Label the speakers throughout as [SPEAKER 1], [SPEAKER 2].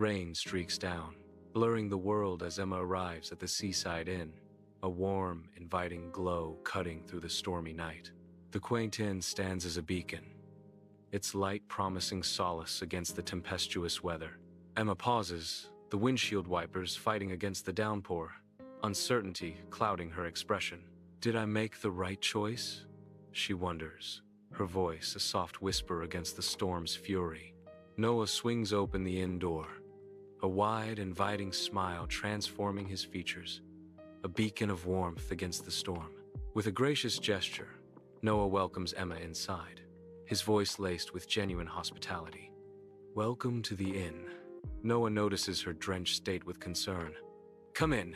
[SPEAKER 1] Rain streaks down, blurring the world as Emma arrives at the Seaside Inn, a warm, inviting glow cutting through the stormy night. The quaint inn stands as a beacon, its light promising solace against the tempestuous weather. Emma pauses, the windshield wipers fighting against the downpour, uncertainty clouding her expression. Did I make the right choice? She wonders, her voice a soft whisper against the storm's fury. Noah swings open the inn door, a wide, inviting smile transforming his features, a beacon of warmth against the storm. With a gracious gesture, Noah welcomes Emma inside, his voice laced with genuine hospitality. Welcome to the inn. Noah notices her drenched state with concern. Come in.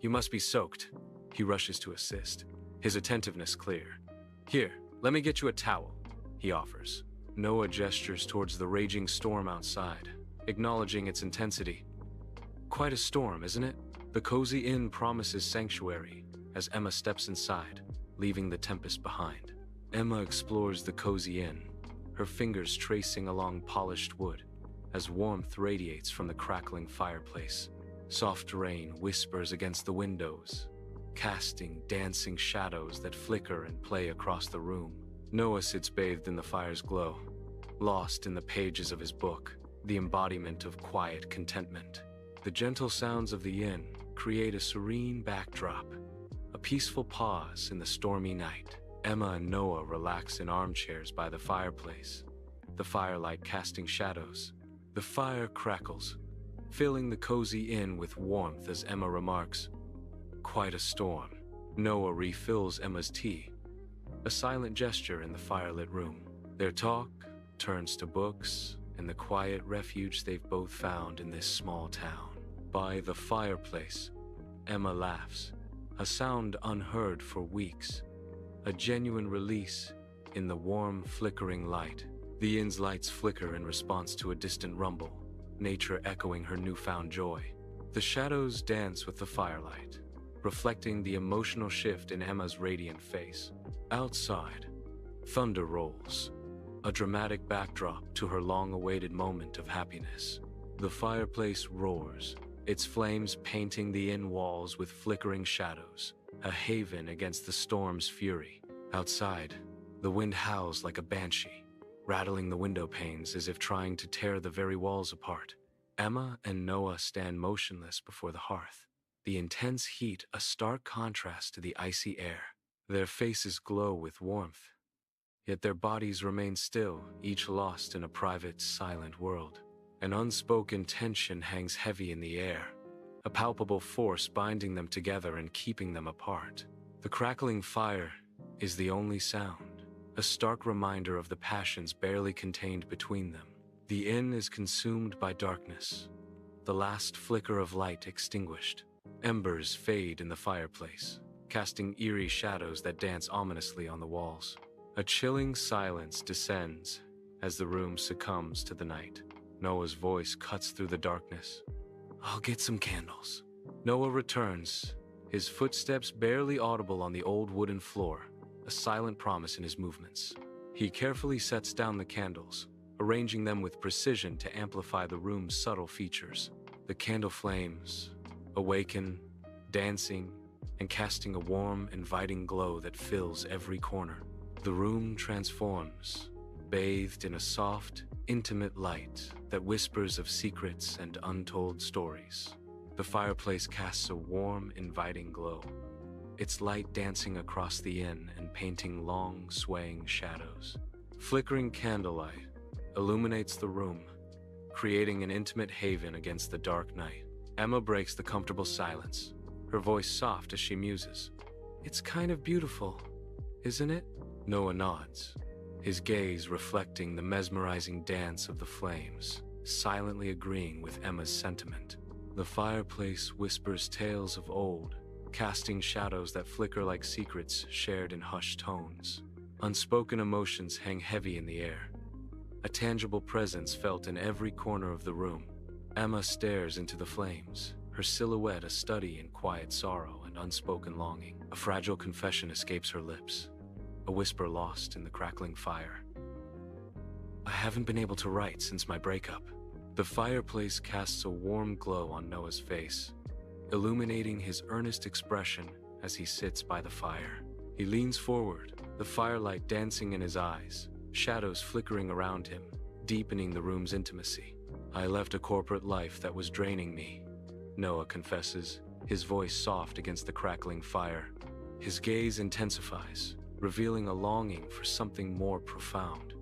[SPEAKER 1] You must be soaked. He rushes to assist, his attentiveness clear. Here, let me get you a towel, he offers. Noah gestures towards the raging storm outside, acknowledging its intensity. Quite a storm, isn't it? The cozy inn promises sanctuary as Emma steps inside, leaving the tempest behind. Emma explores the cozy inn, her fingers tracing along polished wood as warmth radiates from the crackling fireplace. Soft rain whispers against the windows, casting dancing shadows that flicker and play across the room. Noah sits bathed in the fire's glow, lost in the pages of his book, the embodiment of quiet contentment. The gentle sounds of the inn create a serene backdrop, a peaceful pause in the stormy night. Emma and Noah relax in armchairs by the fireplace, the firelight casting shadows. The fire crackles, filling the cozy inn with warmth as Emma remarks, "Quite a storm." Noah refills Emma's tea, a silent gesture in the firelit room. Their talk turns to books and the quiet refuge they've both found in this small town. By the fireplace, Emma laughs, a sound unheard for weeks, a genuine release in the warm, flickering light. The inn's lights flicker in response to a distant rumble, nature echoing her newfound joy. The shadows dance with the firelight, reflecting the emotional shift in Emma's radiant face. Outside, thunder rolls, a dramatic backdrop to her long-awaited moment of happiness. The fireplace roars, its flames painting the inn walls with flickering shadows, a haven against the storm's fury. Outside, the wind howls like a banshee, rattling the window panes as if trying to tear the very walls apart. Emma and Noah stand motionless before the hearth, the intense heat a stark contrast to the icy air. Their faces glow with warmth, yet their bodies remain still, each lost in a private, silent world. An unspoken tension hangs heavy in the air, a palpable force binding them together and keeping them apart. The crackling fire is the only sound, a stark reminder of the passions barely contained between them. The inn is consumed by darkness, the last flicker of light extinguished. Embers fade in the fireplace, casting eerie shadows that dance ominously on the walls. A chilling silence descends as the room succumbs to the night. Noah's voice cuts through the darkness. "I'll get some candles." Noah returns, his footsteps barely audible on the old wooden floor, a silent promise in his movements. He carefully sets down the candles, arranging them with precision to amplify the room's subtle features. The candle flames awaken, dancing, and casting a warm, inviting glow that fills every corner. The room transforms, bathed in a soft, intimate light that whispers of secrets and untold stories. The fireplace casts a warm, inviting glow, its light dancing across the inn and painting long, swaying shadows. Flickering candlelight illuminates the room, creating an intimate haven against the dark night. Emma breaks the comfortable silence, her voice soft as she muses. "It's kind of beautiful, isn't it?" Noah nods, his gaze reflecting the mesmerizing dance of the flames, silently agreeing with Emma's sentiment. The fireplace whispers tales of old, casting shadows that flicker like secrets shared in hushed tones. Unspoken emotions hang heavy in the air, a tangible presence felt in every corner of the room. Emma stares into the flames, her silhouette a study in quiet sorrow and unspoken longing. A fragile confession escapes her lips, a whisper lost in the crackling fire. "I haven't been able to write since my breakup. The fireplace casts a warm glow on Noah's face, illuminating his earnest expression as he sits by the fire. He leans forward, the firelight dancing in his eyes, shadows flickering around him, deepening the room's intimacy. "I left a corporate life that was draining me," Noah confesses, his voice soft against the crackling fire. His gaze intensifies, revealing a longing for something more profound.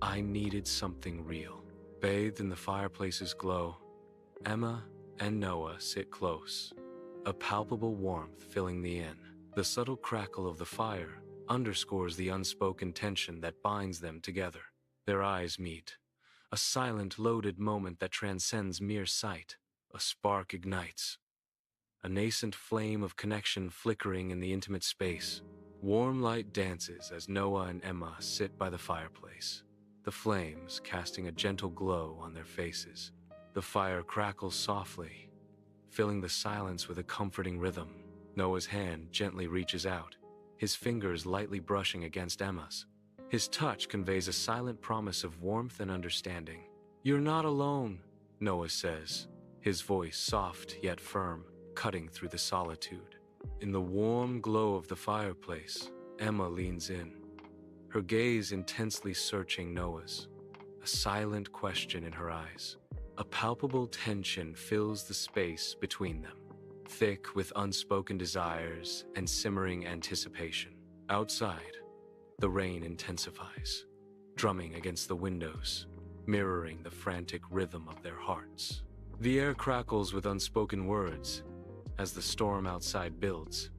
[SPEAKER 1] "I needed something real." Bathed in the fireplace's glow, Emma and Noah sit close, a palpable warmth filling the inn. The subtle crackle of the fire underscores the unspoken tension that binds them together. Their eyes meet, a silent, loaded moment that transcends mere sight. A spark ignites, a nascent flame of connection flickering in the intimate space. Warm light dances as Noah and Emma sit by the fireplace, the flames casting a gentle glow on their faces. The fire crackles softly, filling the silence with a comforting rhythm. Noah's hand gently reaches out, his fingers lightly brushing against Emma's. His touch conveys a silent promise of warmth and understanding. "You're not alone," Noah says, his voice soft yet firm, cutting through the solitude. In the warm glow of the fireplace, Emma leans in, her gaze intensely searching Noah's, a silent question in her eyes. A palpable tension fills the space between them, thick with unspoken desires and simmering anticipation. Outside, the rain intensifies, drumming against the windows, mirroring the frantic rhythm of their hearts. The air crackles with unspoken words as the storm outside builds,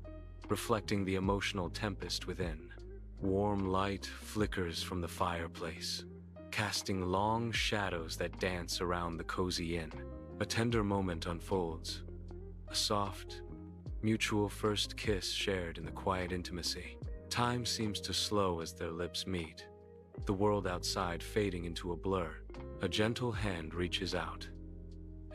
[SPEAKER 1] reflecting the emotional tempest within. Warm light flickers from the fireplace, casting long shadows that dance around the cozy inn. A tender moment unfolds, a soft, mutual first kiss shared in the quiet intimacy. Time seems to slow as their lips meet, the world outside fading into a blur. A gentle hand reaches out,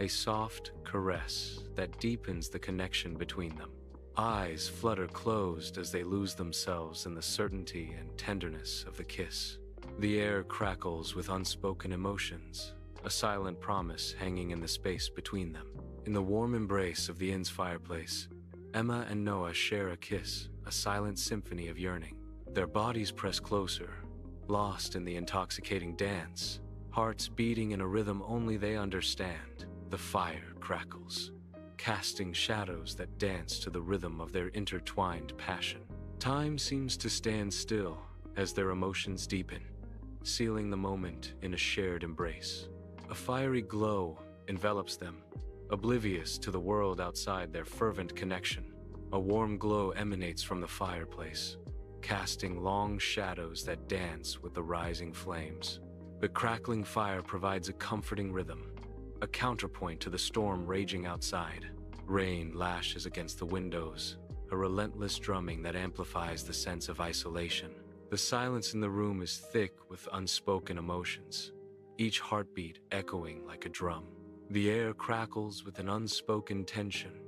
[SPEAKER 1] a soft caress that deepens the connection between them. Eyes flutter closed as they lose themselves in the certainty and tenderness of the kiss. The air crackles with unspoken emotions, a silent promise hanging in the space between them. In the warm embrace of the inn's fireplace, Emma and Noah share a kiss, a silent symphony of yearning. Their bodies press closer, lost in the intoxicating dance, hearts beating in a rhythm only they understand. The fire crackles, casting shadows that dance to the rhythm of their intertwined passion. Time seems to stand still as their emotions deepen, sealing the moment in a shared embrace. A fiery glow envelops them, oblivious to the world outside their fervent connection. A warm glow emanates from the fireplace, casting long shadows that dance with the rising flames. The crackling fire provides a comforting rhythm, a counterpoint to the storm raging outside. Rain lashes against the windows, a relentless drumming that amplifies the sense of isolation. The silence in the room is thick with unspoken emotions, each heartbeat echoing like a drum. The air crackles with an unspoken tension,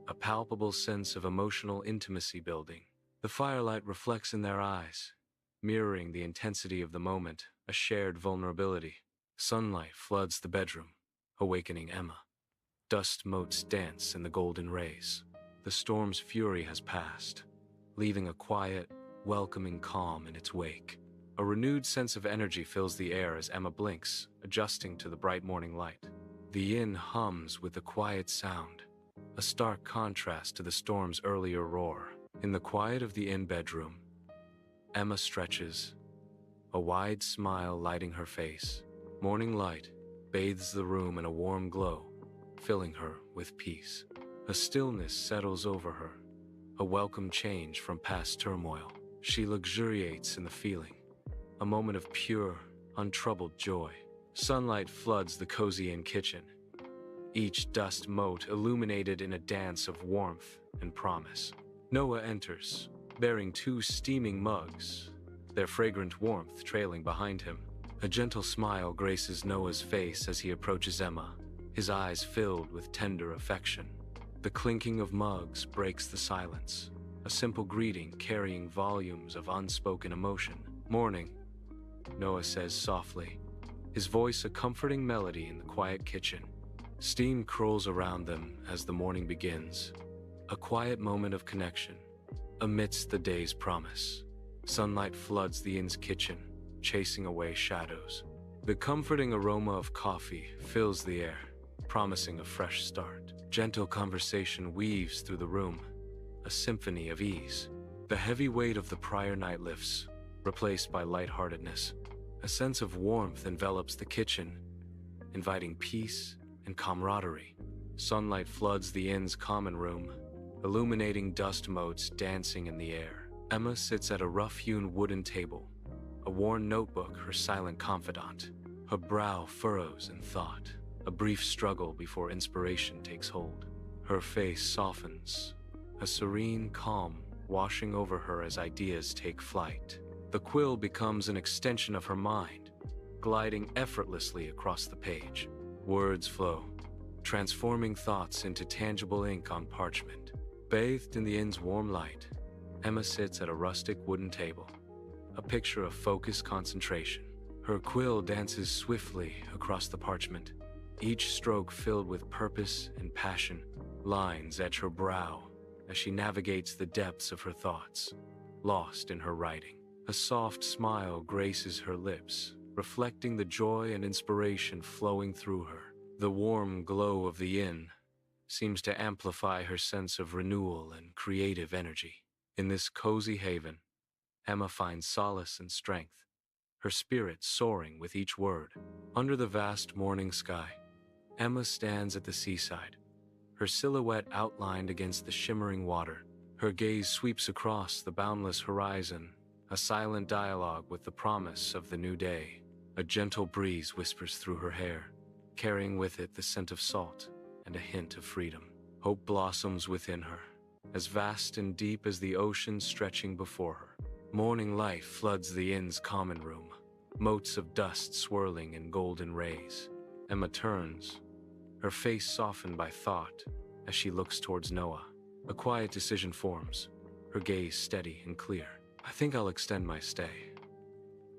[SPEAKER 1] a palpable sense of emotional intimacy building. The firelight reflects in their eyes, mirroring the intensity of the moment, a shared vulnerability. Sunlight floods the bedroom, awakening Emma. Dust motes dance in the golden rays. The storm's fury has passed, leaving a quiet, welcoming calm in its wake. A renewed sense of energy fills the air as Emma blinks, adjusting to the bright morning light. The inn hums with a quiet sound, a stark contrast to the storm's earlier roar. In the quiet of the inn bedroom, Emma stretches, a wide smile lighting her face. Morning light bathes the room in a warm glow, filling her with peace. A stillness settles over her, a welcome change from past turmoil. She luxuriates in the feeling, a moment of pure, untroubled joy. Sunlight floods the cozy inn kitchen, each dust mote illuminated in a dance of warmth and promise. Noah enters, bearing 2 steaming mugs, their fragrant warmth trailing behind him. A gentle smile graces Noah's face as he approaches Emma, his eyes filled with tender affection. The clinking of mugs breaks the silence, a simple greeting carrying volumes of unspoken emotion. "Morning," Noah says softly, his voice a comforting melody in the quiet kitchen. Steam curls around them as the morning begins, a quiet moment of connection amidst the day's promise. Sunlight floods the inn's kitchen, chasing away shadows. The comforting aroma of coffee fills the air, promising a fresh start. Gentle conversation weaves through the room, a symphony of ease. The heavy weight of the prior night lifts, replaced by lightheartedness. A sense of warmth envelops the kitchen, inviting peace and camaraderie. Sunlight floods the inn's common room, illuminating dust motes dancing in the air. Emma sits at a rough-hewn wooden table, a worn notebook her silent confidant. Her brow furrows in thought, a brief struggle before inspiration takes hold. Her face softens, a serene calm washing over her as ideas take flight. The quill becomes an extension of her mind, gliding effortlessly across the page. Words flow, transforming thoughts into tangible ink on parchment. Bathed in the inn's warm light, Emma sits at a rustic wooden table, a picture of focused concentration. Her quill dances swiftly across the parchment, each stroke filled with purpose and passion. Lines etch her brow as she navigates the depths of her thoughts, lost in her writing. A soft smile graces her lips, reflecting the joy and inspiration flowing through her. The warm glow of the inn seems to amplify her sense of renewal and creative energy. In this cozy haven, Emma finds solace and strength, her spirit soaring with each word. Under the vast morning sky, Emma stands at the seaside, her silhouette outlined against the shimmering water. Her gaze sweeps across the boundless horizon, a silent dialogue with the promise of the new day. A gentle breeze whispers through her hair, carrying with it the scent of salt and a hint of freedom. Hope blossoms within her, as vast and deep as the ocean stretching before her. Morning light floods the inn's common room, motes of dust swirling in golden rays. Emma turns, her face softened by thought as she looks towards Noah. A quiet decision forms, her gaze steady and clear. "I think I'll extend my stay,"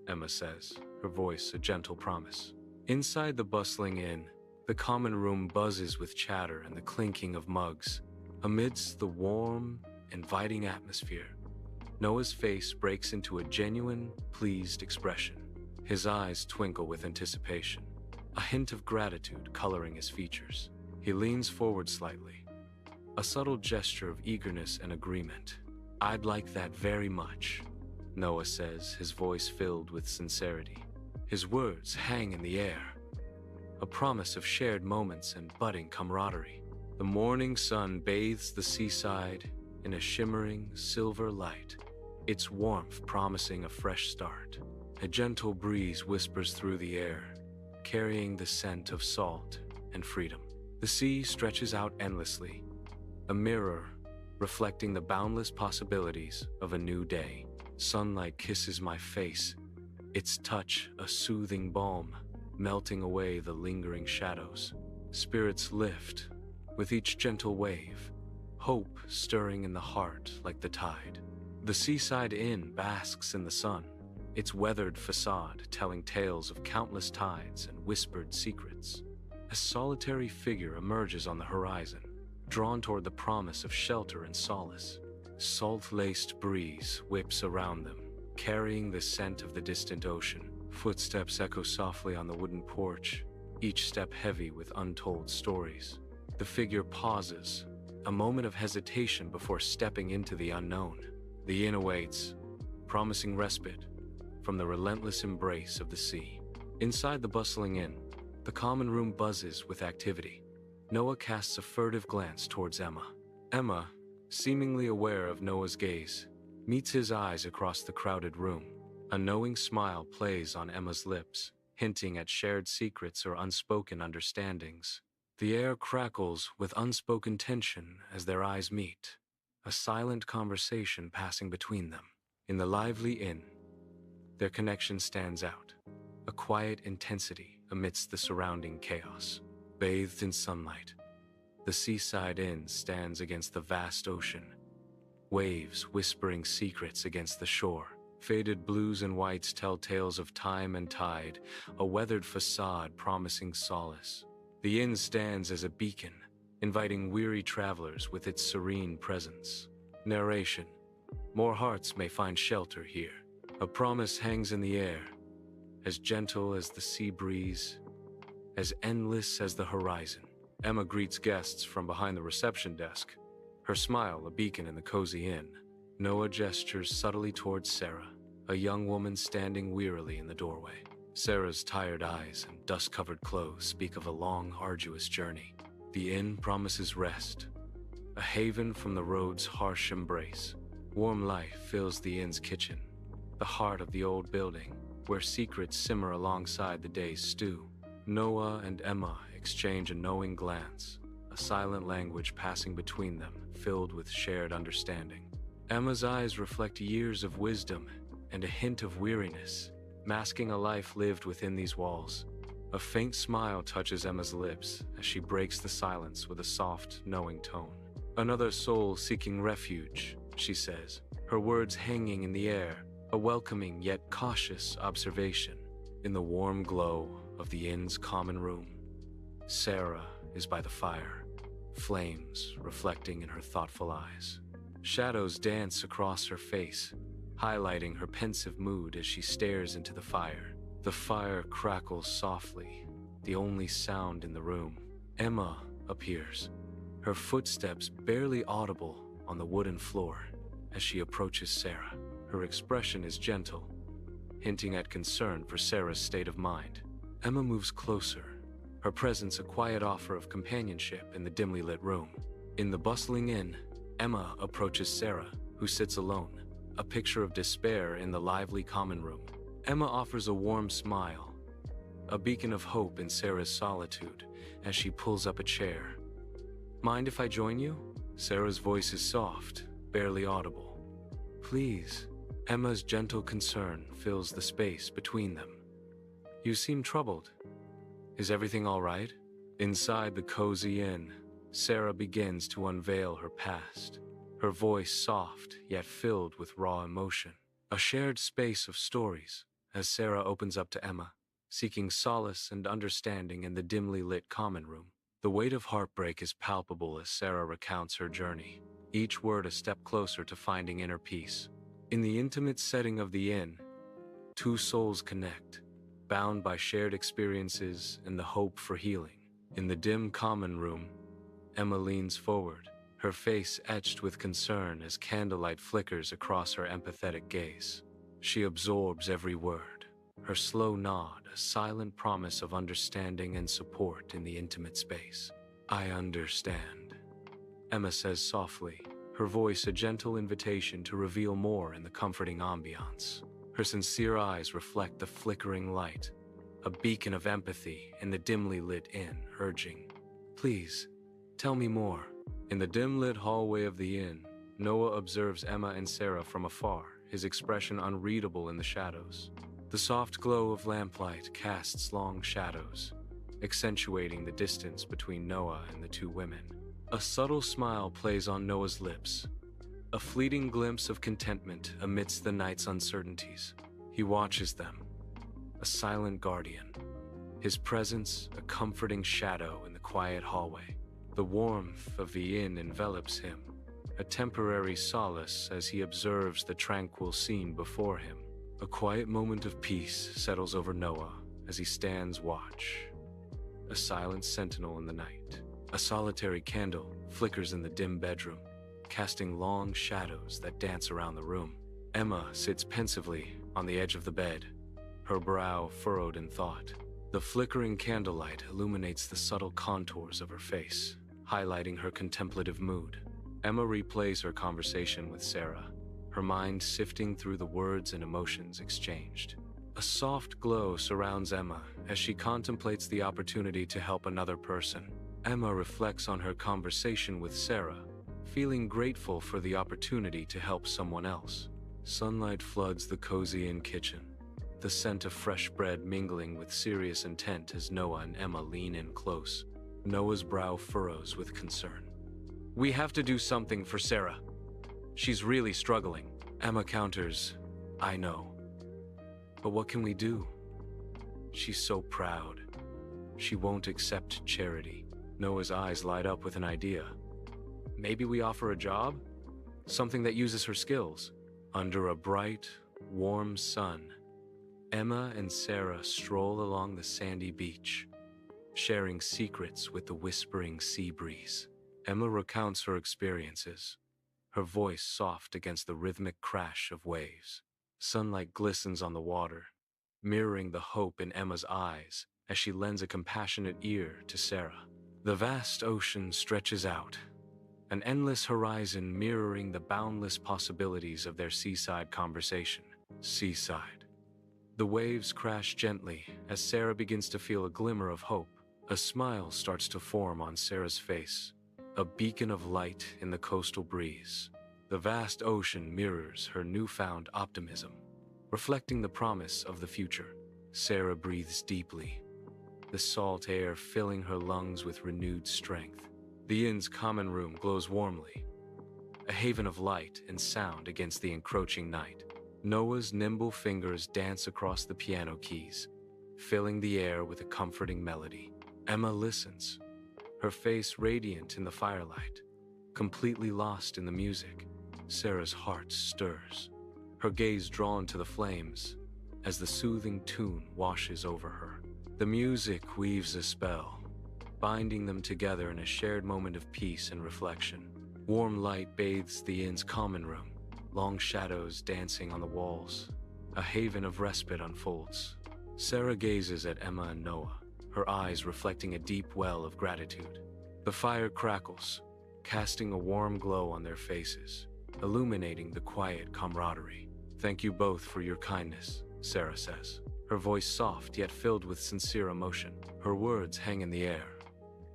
[SPEAKER 1] Emma says, her voice a gentle promise. Inside the bustling inn, the common room buzzes with chatter and the clinking of mugs. Amidst the warm, inviting atmosphere, Noah's face breaks into a genuine, pleased expression. His eyes twinkle with anticipation, a hint of gratitude coloring his features. He leans forward slightly, a subtle gesture of eagerness and agreement. "I'd like that very much," Noah says, his voice filled with sincerity. His words hang in the air, a promise of shared moments and budding camaraderie. The morning sun bathes the seaside in a shimmering silver light, its warmth promising a fresh start. A gentle breeze whispers through the air, carrying the scent of salt and freedom. The sea stretches out endlessly, a mirror reflecting the boundless possibilities of a new day. Sunlight kisses my face, its touch a soothing balm, melting away the lingering shadows. Spirits lift with each gentle wave, hope stirring in the heart like the tide. The Seaside Inn basks in the sun, its weathered facade telling tales of countless tides and whispered secrets. A solitary figure emerges on the horizon, drawn toward the promise of shelter and solace. Salt-laced breeze whips around them, carrying the scent of the distant ocean. Footsteps echo softly on the wooden porch, each step heavy with untold stories. The figure pauses, a moment of hesitation before stepping into the unknown. The inn awaits, promising respite from the relentless embrace of the sea. Inside the bustling inn, the common room buzzes with activity. Noah casts a furtive glance towards Emma. Emma, seemingly aware of Noah's gaze, meets his eyes across the crowded room. A knowing smile plays on Emma's lips, hinting at shared secrets or unspoken understandings. The air crackles with unspoken tension as their eyes meet, a silent conversation passing between them. In the lively inn, their connection stands out, a quiet intensity amidst the surrounding chaos. Bathed in sunlight, the Seaside Inn stands against the vast ocean, waves whispering secrets against the shore. Faded blues and whites tell tales of time and tide, a weathered facade promising solace. The inn stands as a beacon, inviting weary travelers with its serene presence. Narration: more hearts may find shelter here. A promise hangs in the air, as gentle as the sea breeze, as endless as the horizon. Emma greets guests from behind the reception desk, her smile a beacon in the cozy inn. Noah gestures subtly towards Sarah, a young woman standing wearily in the doorway. Sarah's tired eyes and dust-covered clothes speak of a long, arduous journey. The inn promises rest, a haven from the road's harsh embrace. Warm light fills the inn's kitchen, the heart of the old building, where secrets simmer alongside the day's stew. Noah and Emma exchange a knowing glance, a silent language passing between them, filled with shared understanding. Emma's eyes reflect years of wisdom and a hint of weariness, masking a life lived within these walls. A faint smile touches Emma's lips as she breaks the silence with a soft, knowing tone. "Another soul seeking refuge," she says, her words hanging in the air, a welcoming yet cautious observation. In the warm glow of the inn's common room, Sarah is by the fire, flames reflecting in her thoughtful eyes. Shadows dance across her face, highlighting her pensive mood as she stares into the fire. The fire crackles softly, the only sound in the room. Emma appears, her footsteps barely audible on the wooden floor as she approaches Sarah. Her expression is gentle, hinting at concern for Sarah's state of mind. Emma moves closer, her presence a quiet offer of companionship in the dimly lit room. In the bustling inn, Emma approaches Sarah, who sits alone, a picture of despair in the lively common room. Emma offers a warm smile, a beacon of hope in Sarah's solitude, as she pulls up a chair. "Mind if I join you?" Sarah's voice is soft, barely audible. "Please." Emma's gentle concern fills the space between them. "You seem troubled. Is everything all right?" Inside the cozy inn, Sarah begins to unveil her past, her voice soft yet filled with raw emotion. A shared space of stories as Sarah opens up to Emma, seeking solace and understanding in the dimly lit common room. The weight of heartbreak is palpable as Sarah recounts her journey, each word a step closer to finding inner peace. In the intimate setting of the inn, two souls connect, bound by shared experiences and the hope for healing. In the dim common room, Emma leans forward, her face etched with concern as candlelight flickers across her empathetic gaze. She absorbs every word, her slow nod a silent promise of understanding and support in the intimate space. "I understand," Emma says softly, her voice a gentle invitation to reveal more in the comforting ambiance. Her sincere eyes reflect the flickering light, a beacon of empathy in the dimly lit inn, urging, "Please, tell me more." In the dim-lit hallway of the inn, Noah observes Emma and Sarah from afar, his expression unreadable in the shadows. The soft glow of lamplight casts long shadows, accentuating the distance between Noah and the two women. A subtle smile plays on Noah's lips, a fleeting glimpse of contentment amidst the night's uncertainties. He watches them, a silent guardian, his presence a comforting shadow in the quiet hallway. The warmth of the inn envelops him, a temporary solace as he observes the tranquil scene before him. A quiet moment of peace settles over Noah as he stands watch, a silent sentinel in the night. A solitary candle flickers in the dim bedroom, casting long shadows that dance around the room. Emma sits pensively on the edge of the bed, her brow furrowed in thought. The flickering candlelight illuminates the subtle contours of her face, highlighting her contemplative mood. Emma replays her conversation with Sarah, her mind sifting through the words and emotions exchanged. A soft glow surrounds Emma as she contemplates the opportunity to help another person. Emma reflects on her conversation with Sarah, feeling grateful for the opportunity to help someone else. Sunlight floods the cozy inn kitchen, the scent of fresh bread mingling with serious intent as Noah and Emma lean in close. Noah's brow furrows with concern. "We have to do something for Sarah. She's really struggling." Emma counters, I know. But what can we do? She's so proud. She won't accept charity. Noah's eyes light up with an idea. Maybe we offer a job? Something that uses her skills. Under a bright, warm sun, Emma and Sarah stroll along the sandy beach, sharing secrets with the whispering sea breeze. Emma recounts her experiences, her voice soft against the rhythmic crash of waves. Sunlight glistens on the water, mirroring the hope in Emma's eyes as she lends a compassionate ear to Sarah. The vast ocean stretches out, an endless horizon mirroring the boundless possibilities of their seaside conversation. Seaside. The waves crash gently as Sarah begins to feel a glimmer of hope. A smile starts to form on Sarah's face, a beacon of light in the coastal breeze. The vast ocean mirrors her newfound optimism, reflecting the promise of the future. Sarah breathes deeply, the salt air filling her lungs with renewed strength. The inn's common room glows warmly, a haven of light and sound against the encroaching night. Noah's nimble fingers dance across the piano keys, filling the air with a comforting melody. Emma listens, her face radiant in the firelight, completely lost in the music. Sarah's heart stirs, her gaze drawn to the flames as the soothing tune washes over her. The music weaves a spell, binding them together in a shared moment of peace and reflection. Warm light bathes the inn's common room, long shadows dancing on the walls. A haven of respite unfolds. Sarah gazes at Emma and Noah, her eyes reflecting a deep well of gratitude. The fire crackles, casting a warm glow on their faces, illuminating the quiet camaraderie. "Thank you both for your kindness," Sarah says, her voice soft yet filled with sincere emotion. Her words hang in the air,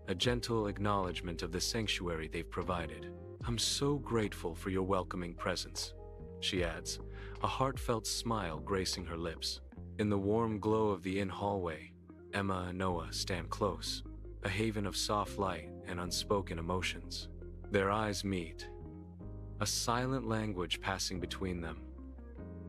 [SPEAKER 1] a gentle acknowledgement of the sanctuary they've provided. "I'm so grateful for your welcoming presence," she adds, a heartfelt smile gracing her lips. In the warm glow of the inn hallway, Emma and Noah stand close, a haven of soft light and unspoken emotions. Their eyes meet, a silent language passing between them,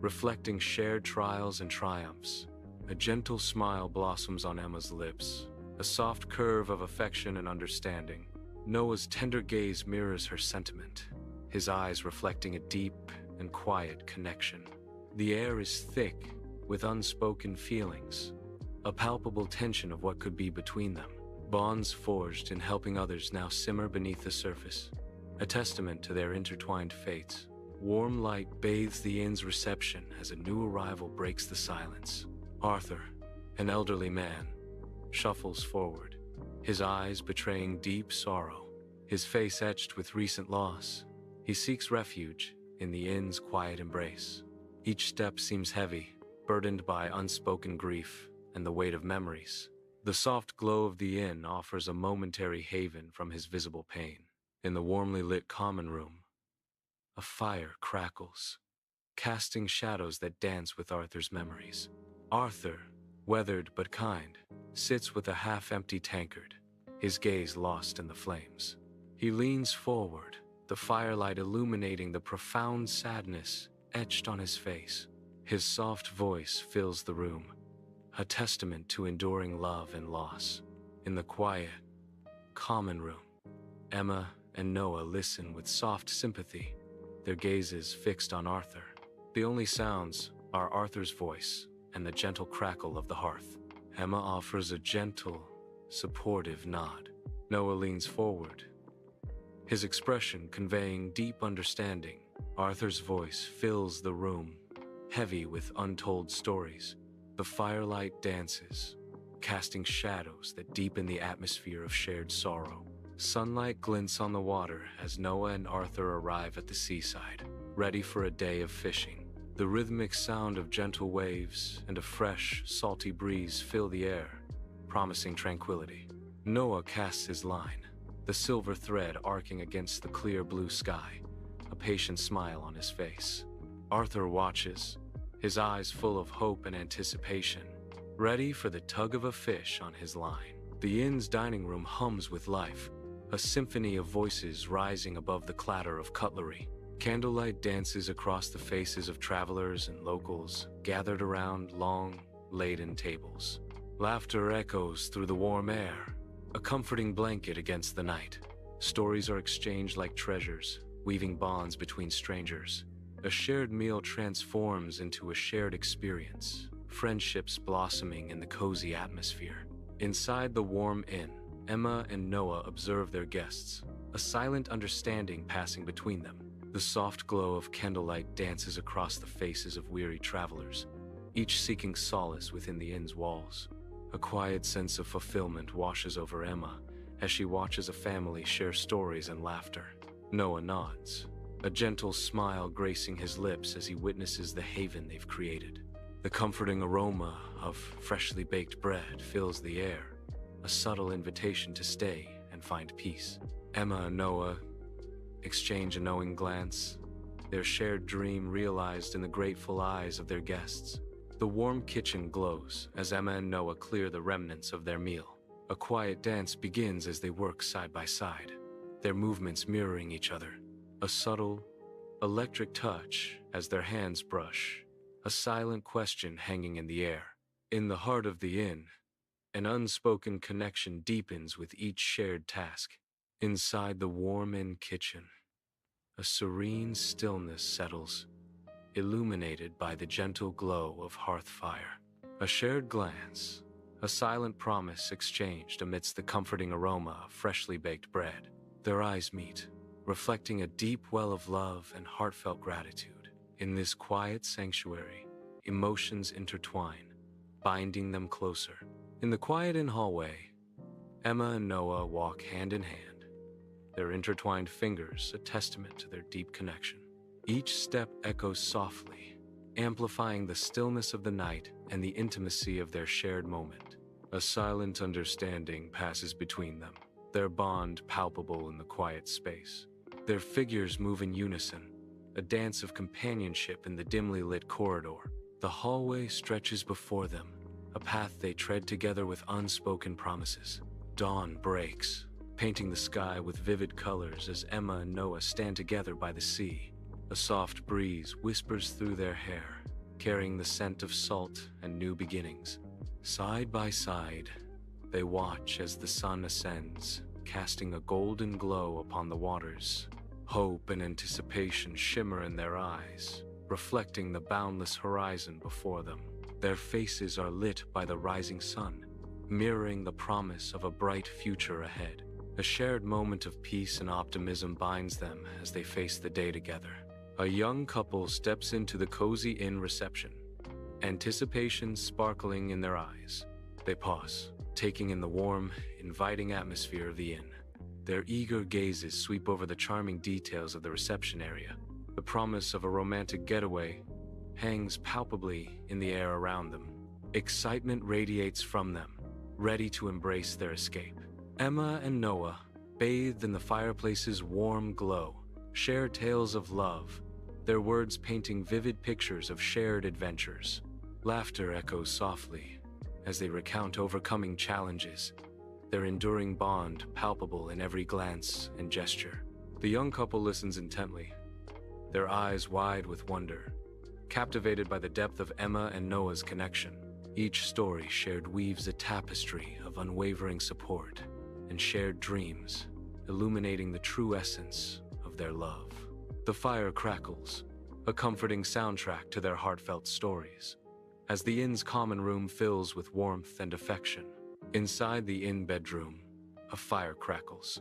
[SPEAKER 1] reflecting shared trials and triumphs. A gentle smile blossoms on Emma's lips, a soft curve of affection and understanding. Noah's tender gaze mirrors her sentiment, his eyes reflecting a deep and quiet connection. The air is thick with unspoken feelings, a palpable tension of what could be between them. Bonds forged in helping others now simmer beneath the surface, a testament to their intertwined fates. Warm light bathes the inn's reception as a new arrival breaks the silence. Arthur, an elderly man, shuffles forward, his eyes betraying deep sorrow, his face etched with recent loss. He seeks refuge in the inn's quiet embrace. Each step seems heavy, burdened by unspoken grief and the weight of memories. The soft glow of the inn offers a momentary haven from his visible pain. In the warmly lit common room, a fire crackles, casting shadows that dance with Arthur's memories. Arthur, weathered but kind, sits with a half-empty tankard, his gaze lost in the flames. He leans forward, the firelight illuminating the profound sadness etched on his face. His soft voice fills the room, a testament to enduring love and loss. In the quiet, common room, Emma and Noah listen with soft sympathy, their gazes fixed on Arthur. The only sounds are Arthur's voice and the gentle crackle of the hearth. Emma offers a gentle, supportive nod. Noah leans forward, his expression conveying deep understanding. Arthur's voice fills the room, heavy with untold stories. The firelight dances, casting shadows that deepen the atmosphere of shared sorrow. Sunlight glints on the water as Noah and Arthur arrive at the seaside, ready for a day of fishing. The rhythmic sound of gentle waves and a fresh, salty breeze fill the air, promising tranquility. Noah casts his line, the silver thread arcing against the clear blue sky, a patient smile on his face. Arthur watches, his eyes full of hope and anticipation, ready for the tug of a fish on his line. The inn's dining room hums with life, a symphony of voices rising above the clatter of cutlery. Candlelight dances across the faces of travelers and locals gathered around long, laden tables. Laughter echoes through the warm air, a comforting blanket against the night. Stories are exchanged like treasures, weaving bonds between strangers. A shared meal transforms into a shared experience, friendships blossoming in the cozy atmosphere. Inside the warm inn, Emma and Noah observe their guests, a silent understanding passing between them. The soft glow of candlelight dances across the faces of weary travelers, each seeking solace within the inn's walls. A quiet sense of fulfillment washes over Emma as she watches a family share stories and laughter. Noah nods, a gentle smile gracing his lips as he witnesses the haven they've created. The comforting aroma of freshly baked bread fills the air, a subtle invitation to stay and find peace. Emma and Noah exchange a knowing glance, their shared dream realized in the grateful eyes of their guests. The warm kitchen glows as Emma and Noah clear the remnants of their meal. A quiet dance begins as they work side by side, their movements mirroring each other. A subtle, electric touch as their hands brush, a silent question hanging in the air. In the heart of the inn, an unspoken connection deepens with each shared task. Inside the warm inn kitchen, a serene stillness settles, illuminated by the gentle glow of hearth fire. A shared glance, a silent promise exchanged amidst the comforting aroma of freshly baked bread. Their eyes meet, reflecting a deep well of love and heartfelt gratitude. In this quiet sanctuary, emotions intertwine, binding them closer. In the quiet inn hallway, Emma and Noah walk hand in hand, their intertwined fingers a testament to their deep connection. Each step echoes softly, amplifying the stillness of the night and the intimacy of their shared moment. A silent understanding passes between them, their bond palpable in the quiet space. Their figures move in unison, a dance of companionship in the dimly lit corridor. The hallway stretches before them, a path they tread together with unspoken promises. Dawn breaks, painting the sky with vivid colors as Emma and Noah stand together by the sea. A soft breeze whispers through their hair, carrying the scent of salt and new beginnings. Side by side, they watch as the sun ascends, casting a golden glow upon the waters. Hope and anticipation shimmer in their eyes, reflecting the boundless horizon before them. Their faces are lit by the rising sun, mirroring the promise of a bright future ahead. A shared moment of peace and optimism binds them as they face the day together. A young couple steps into the cozy inn reception, anticipation sparkling in their eyes. They pause, taking in the warm, inviting atmosphere of the inn. Their eager gazes sweep over the charming details of the reception area. The promise of a romantic getaway hangs palpably in the air around them. Excitement radiates from them, ready to embrace their escape. Emma and Noah, bathed in the fireplace's warm glow, share tales of love, their words painting vivid pictures of shared adventures. Laughter echoes softly as they recount overcoming challenges, their enduring bond palpable in every glance and gesture. The young couple listens intently, their eyes wide with wonder, captivated by the depth of Emma and Noah's connection. Each story shared weaves a tapestry of unwavering support and shared dreams, illuminating the true essence of their love. The fire crackles, a comforting soundtrack to their heartfelt stories, as the inn's common room fills with warmth and affection. Inside the inn bedroom, a fire crackles,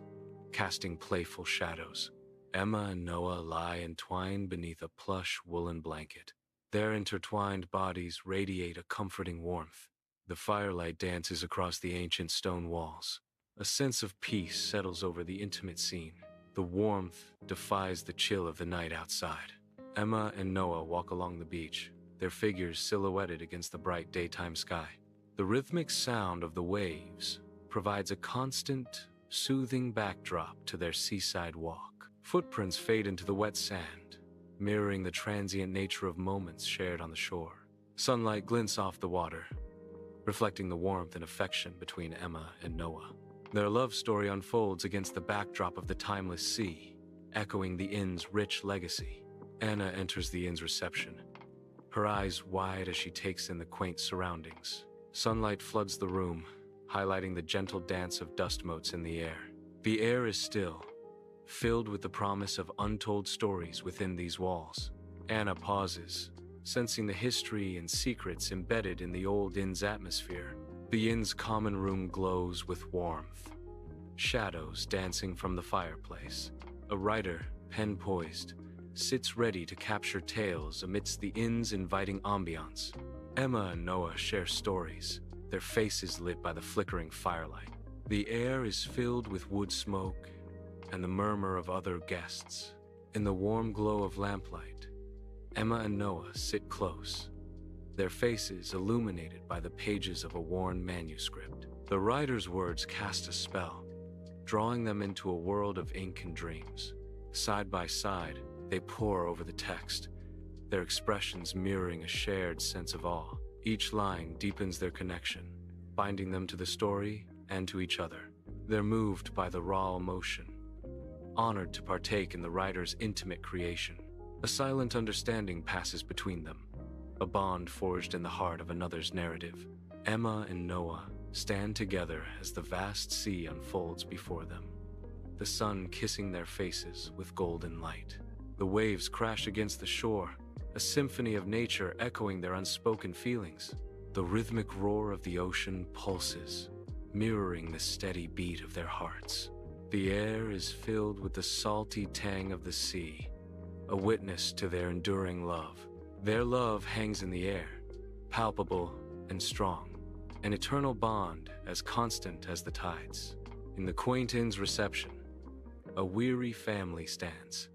[SPEAKER 1] casting playful shadows. Emma and Noah lie entwined beneath a plush woolen blanket. Their intertwined bodies radiate a comforting warmth. The firelight dances across the ancient stone walls. A sense of peace settles over the intimate scene. The warmth defies the chill of the night outside. Emma and Noah walk along the beach, their figures silhouetted against the bright daytime sky. The rhythmic sound of the waves provides a constant, soothing backdrop to their seaside walk. Footprints fade into the wet sand, mirroring the transient nature of moments shared on the shore. Sunlight glints off the water, reflecting the warmth and affection between Emma and Noah. Their love story unfolds against the backdrop of the timeless sea, echoing the inn's rich legacy. Anna enters the inn's reception, her eyes wide as she takes in the quaint surroundings. Sunlight floods the room, highlighting the gentle dance of dust motes in the air. The air is still, filled with the promise of untold stories within these walls. Anna pauses, sensing the history and secrets embedded in the old inn's atmosphere. The inn's common room glows with warmth, shadows dancing from the fireplace. A writer, pen poised, sits ready to capture tales amidst the inn's inviting ambiance. Emma and Noah share stories, their faces lit by the flickering firelight. The air is filled with wood smoke and the murmur of other guests. In the warm glow of lamplight, Emma and Noah sit close, their faces illuminated by the pages of a worn manuscript. The writer's words cast a spell, drawing them into a world of ink and dreams. Side by side, they pore over the text, their expressions mirroring a shared sense of awe. Each line deepens their connection, binding them to the story and to each other. They're moved by the raw emotion, honored to partake in the writer's intimate creation. A silent understanding passes between them, a bond forged in the heart of another's narrative. Emma and Noah stand together as the vast sea unfolds before them, the sun kissing their faces with golden light. The waves crash against the shore, a symphony of nature echoing their unspoken feelings. The rhythmic roar of the ocean pulses, mirroring the steady beat of their hearts. The air is filled with the salty tang of the sea, a witness to their enduring love. Their love hangs in the air, palpable and strong, an eternal bond as constant as the tides. In the quaint inn's reception, a weary family stands,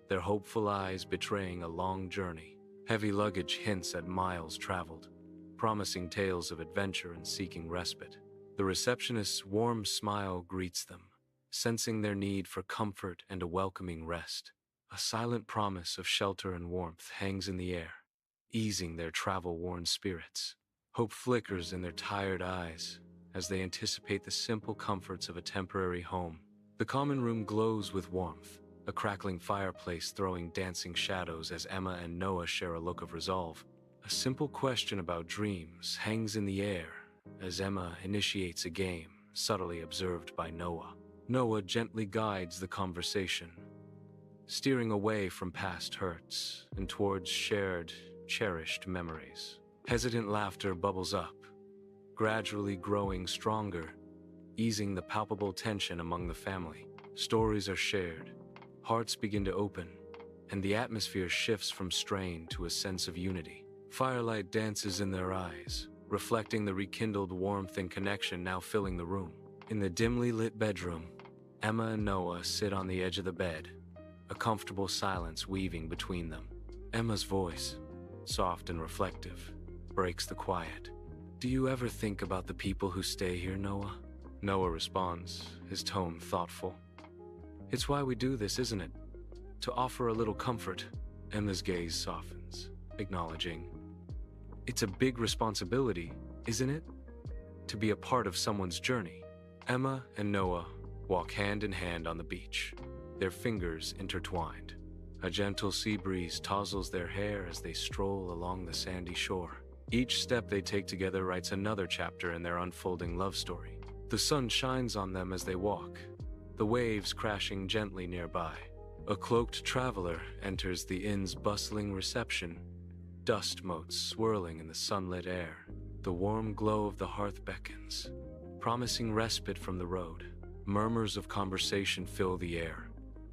[SPEAKER 1] their hopeful eyes betraying a long journey. Heavy luggage hints at miles traveled, promising tales of adventure and seeking respite. The receptionist's warm smile greets them, sensing their need for comfort and a welcoming rest. A silent promise of shelter and warmth hangs in the air, easing their travel-worn spirits. Hope flickers in their tired eyes as they anticipate the simple comforts of a temporary home. The common room glows with warmth, a crackling fireplace throwing dancing shadows as Emma and Noah share a look of resolve. A simple question about dreams hangs in the air as Emma initiates a game, subtly observed by Noah. Noah gently guides the conversation, steering away from past hurts and towards shared, cherished memories. Hesitant laughter bubbles up, gradually growing stronger, easing the palpable tension among the family. Stories are shared, hearts begin to open, and the atmosphere shifts from strain to a sense of unity. Firelight dances in their eyes, reflecting the rekindled warmth and connection now filling the room. In the dimly lit bedroom, Emma and Noah sit on the edge of the bed, a comfortable silence weaving between them. Emma's voice, soft and reflective, breaks the quiet. "Do you ever think about the people who stay here, Noah?" Noah responds, his tone thoughtful. "It's why we do this, isn't it? To offer a little comfort." Emma's gaze softens, acknowledging, "It's a big responsibility, isn't it? To be a part of someone's journey." Emma and Noah walk hand in hand on the beach, their fingers intertwined. A gentle sea breeze touzles their hair as they stroll along the sandy shore. Each step they take together writes another chapter in their unfolding love story. The sun shines on them as they walk, the waves crashing gently nearby. A cloaked traveler enters the inn's bustling reception, dust motes swirling in the sunlit air. The warm glow of the hearth beckons, promising respite from the road. Murmurs of conversation fill the air,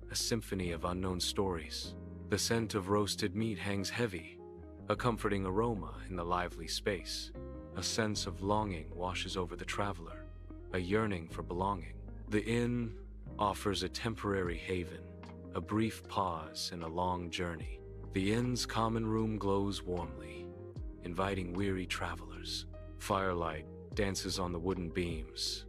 [SPEAKER 1] a symphony of unknown stories. The scent of roasted meat hangs heavy, a comforting aroma in the lively space. A sense of longing washes over the traveler, a yearning for belonging. The inn offers a temporary haven, a brief pause in a long journey. The inn's common room glows warmly, inviting weary travelers. Firelight dances on the wooden beams,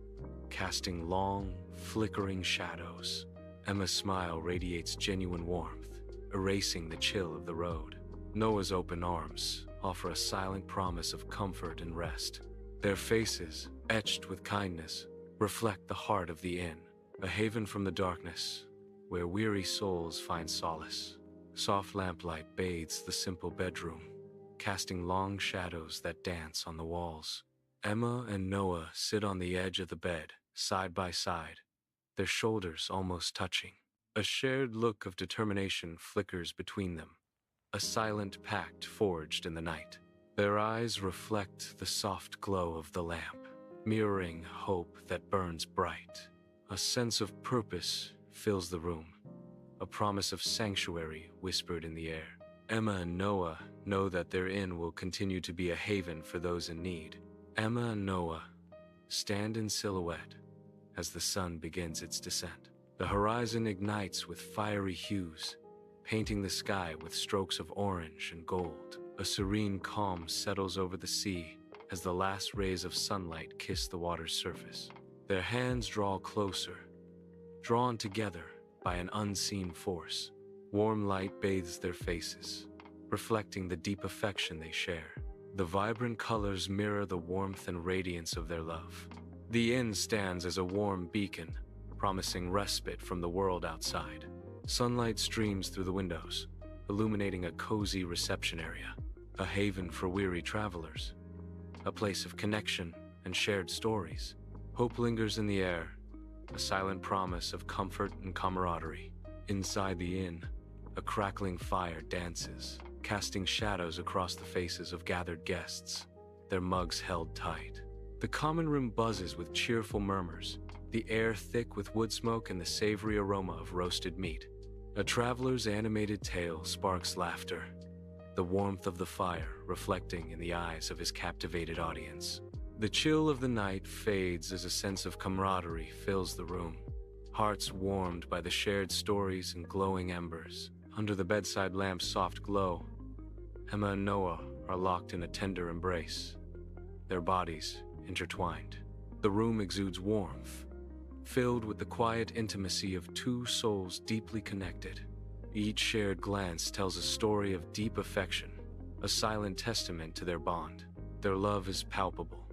[SPEAKER 1] casting long, flickering shadows. Emma's smile radiates genuine warmth, erasing the chill of the road. Noah's open arms offer a silent promise of comfort and rest. Their faces, etched with kindness, reflect the heart of the inn, a haven from the darkness, where weary souls find solace. Soft lamplight bathes the simple bedroom, casting long shadows that dance on the walls. Emma and Noah sit on the edge of the bed, side by side, their shoulders almost touching. A shared look of determination flickers between them, a silent pact forged in the night. Their eyes reflect the soft glow of the lamp, mirroring hope that burns bright. A sense of purpose fills the room, a promise of sanctuary whispered in the air. Emma and Noah know that their inn will continue to be a haven for those in need. Emma and Noah stand in silhouette as the sun begins its descent. The horizon ignites with fiery hues, painting the sky with strokes of orange and gold. A serene calm settles over the sea as the last rays of sunlight kiss the water's surface. Their hands draw closer, drawn together by an unseen force. Warm light bathes their faces, reflecting the deep affection they share. The vibrant colors mirror the warmth and radiance of their love. The inn stands as a warm beacon, promising respite from the world outside. Sunlight streams through the windows, illuminating a cozy reception area, a haven for weary travelers, a place of connection and shared stories. Hope lingers in the air, a silent promise of comfort and camaraderie. Inside the inn, a crackling fire dances, casting shadows across the faces of gathered guests, their mugs held tight. The common room buzzes with cheerful murmurs, the air thick with wood smoke and the savory aroma of roasted meat. A traveler's animated tale sparks laughter, the warmth of the fire reflecting in the eyes of his captivated audience. The chill of the night fades as a sense of camaraderie fills the room, hearts warmed by the shared stories and glowing embers. Under the bedside lamp's soft glow, Emma and Noah are locked in a tender embrace, their bodies intertwined. The room exudes warmth, filled with the quiet intimacy of two souls deeply connected. Each shared glance tells a story of deep affection, a silent testament to their bond. Their love is palpable,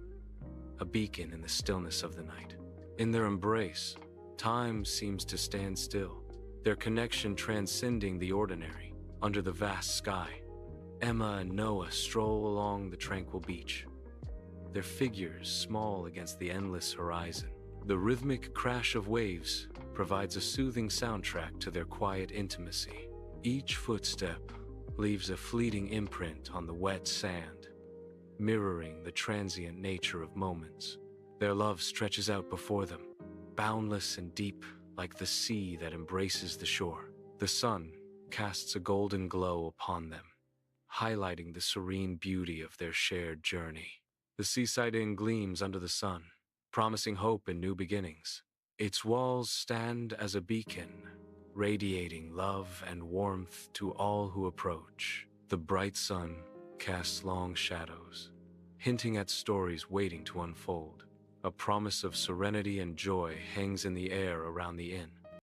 [SPEAKER 1] a beacon in the stillness of the night. In their embrace, time seems to stand still, their connection transcending the ordinary. Under the vast sky, Emma and Noah stroll along the tranquil beach, their figures small against the endless horizon. The rhythmic crash of waves provides a soothing soundtrack to their quiet intimacy. Each footstep leaves a fleeting imprint on the wet sand, mirroring the transient nature of moments. Their love stretches out before them, boundless and deep like the sea that embraces the shore. The sun casts a golden glow upon them, highlighting the serene beauty of their shared journey. The seaside inn gleams under the sun, promising hope and new beginnings. Its walls stand as a beacon, radiating love and warmth to all who approach. The bright sun casts long shadows, hinting at stories waiting to unfold. A promise of serenity and joy hangs in the air around the inn.